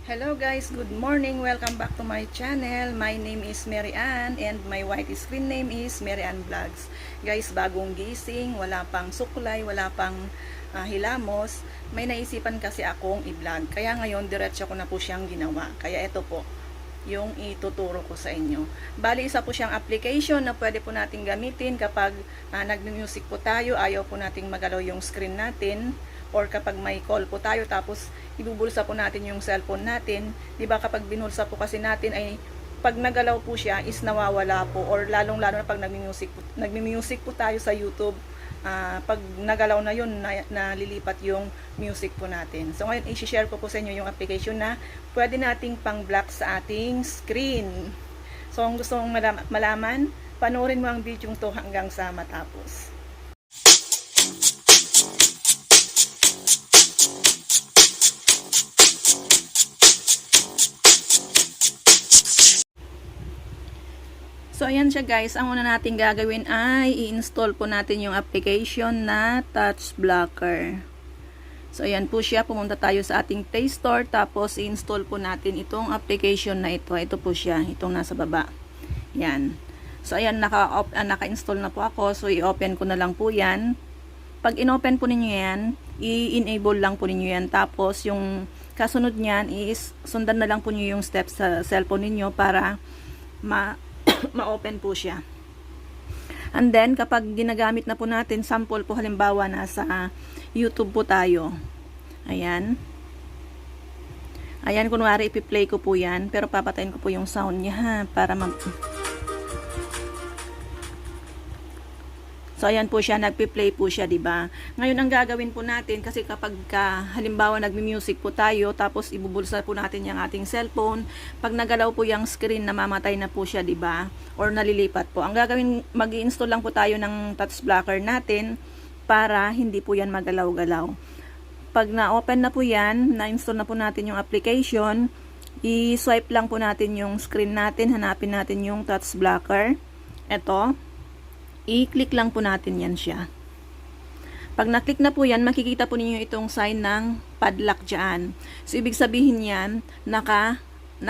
Hello guys, good morning. Welcome back to my channel. My name is Mary Ann and my white screen name is Mary Ann Vlogs. Guys, bagong gising, wala pang suklay, wala pang hilamos. May naisipan kasi akong i-vlog. Kaya ngayon, diretso ko na po siyang ginawa. Kaya ito po, yung ituturo ko sa inyo. Bali, isa po siyang application na pwede po natin gamitin kapag nag-music po tayo, ayaw po nating magalaw yung screen natin, or kapag may call po tayo tapos ibubulsa po natin yung cellphone natin, 'di ba kapag binulsa po kasi natin ay pag nagalaw po siya is nawawala po, or lalong-lalo na pag nagmi-music po tayo sa YouTube, pag nagalaw na yun, nalilipat yung music po natin. So ngayon i-share ko po sa inyo yung application na pwede nating pang-block sa ating screen. So kung gusto mong malaman, panoorin mo ang video to hanggang sa matapos. So, ayan siya guys. Ang una natin gagawin ay i-install po natin yung application na Touch Blocker. So, ayan po siya. Pumunta tayo sa ating Play Store. Tapos, i-install po natin itong application na ito. Ito po siya. Itong nasa baba. Yan. So, ayan. Naka-install na po ako. So, i-open ko na lang po yan. Pag in-open po ninyo yan, i-enable lang po ninyo yan. Tapos, yung kasunod niyan is sundan na lang po ninyo yung steps sa cellphone ninyo para ma-open po siya. And then, kapag ginagamit na po natin, sample po halimbawa nasa YouTube po tayo. Ayan. Ayan, kunwari ipi-play ko po yan, pero papatayin ko po yung sound niya ha, para So, ayan po siya, nagpi-play po siya, diba? Ngayon, ang gagawin po natin, kasi kapag halimbawa nagmi-music po tayo, tapos ibubulsa po natin yung ating cellphone, pag nagalaw po yung screen, namamatay na po siya, diba? Or nalilipat po. Ang gagawin, mag-i-install lang po tayo ng touch blocker natin, para hindi po yan magalaw-galaw. Pag na-open na po yan, na-install na po natin yung application, i-swipe lang po natin yung screen natin, hanapin natin yung touch blocker. Ito. I-click lang po natin yan siya. Pag na-click na po yan, makikita po ninyo itong sign ng padlock dyan. So, ibig sabihin yan, naka-on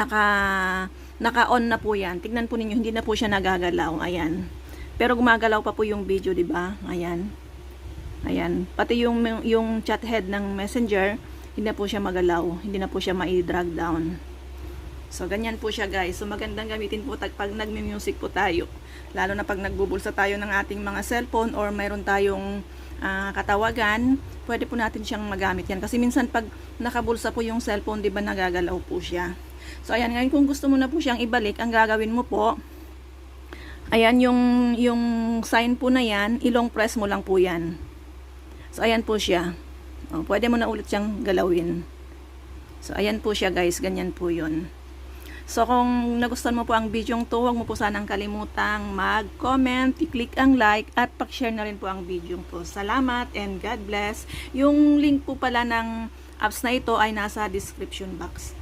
na po yan. Tignan po ninyo, hindi na po siya nagagalaw. Ayan. Pero gumagalaw pa po yung video, diba? Ayan. Ayan. Pati yung chat head ng messenger, hindi na po siya magalaw. Hindi na po siya mai-drag down. So, ganyan po siya guys. So, magandang gamitin po pag nagme-music po tayo. Lalo na pag nagbubulsa tayo ng ating mga cellphone or mayroon tayong katawagan, pwede po natin siyang magamit yan. Kasi minsan pag nakabulsa po yung cellphone, di ba nagagalaw po siya. So, ayan. Ngayon kung gusto mo na po siyang ibalik, ang gagawin mo po, ayan yung sign po na yan, ilong press mo lang po yan. So, ayan po siya. O, pwede mo na ulit siyang galawin. So, ayan po siya guys. Ganyan po yun. So, kung nagustuhan mo po ang video to, huwag mo po sanang kalimutang mag-comment, i-click ang like, at pak-share na rin po ang video to. Salamat and God bless. Yung link po pala ng apps na ito ay nasa description box.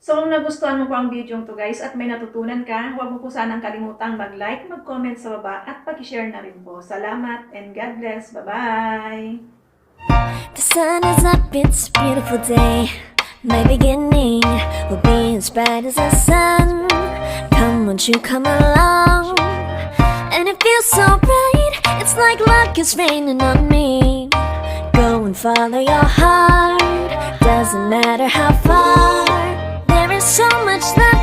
So, kung nagustuhan mo po ang video to guys at may natutunan ka, huwag mo po sanang kalimutang mag-like, mag-comment sa baba, at pak-share na rin po. Salamat and God bless. Bye-bye! The sun is up, it's a beautiful day. My beginning will be as bright as the sun. Come, won't you come along? And it feels so bright, it's like luck is raining on me. Go and follow your heart, doesn't matter how far. There is so much love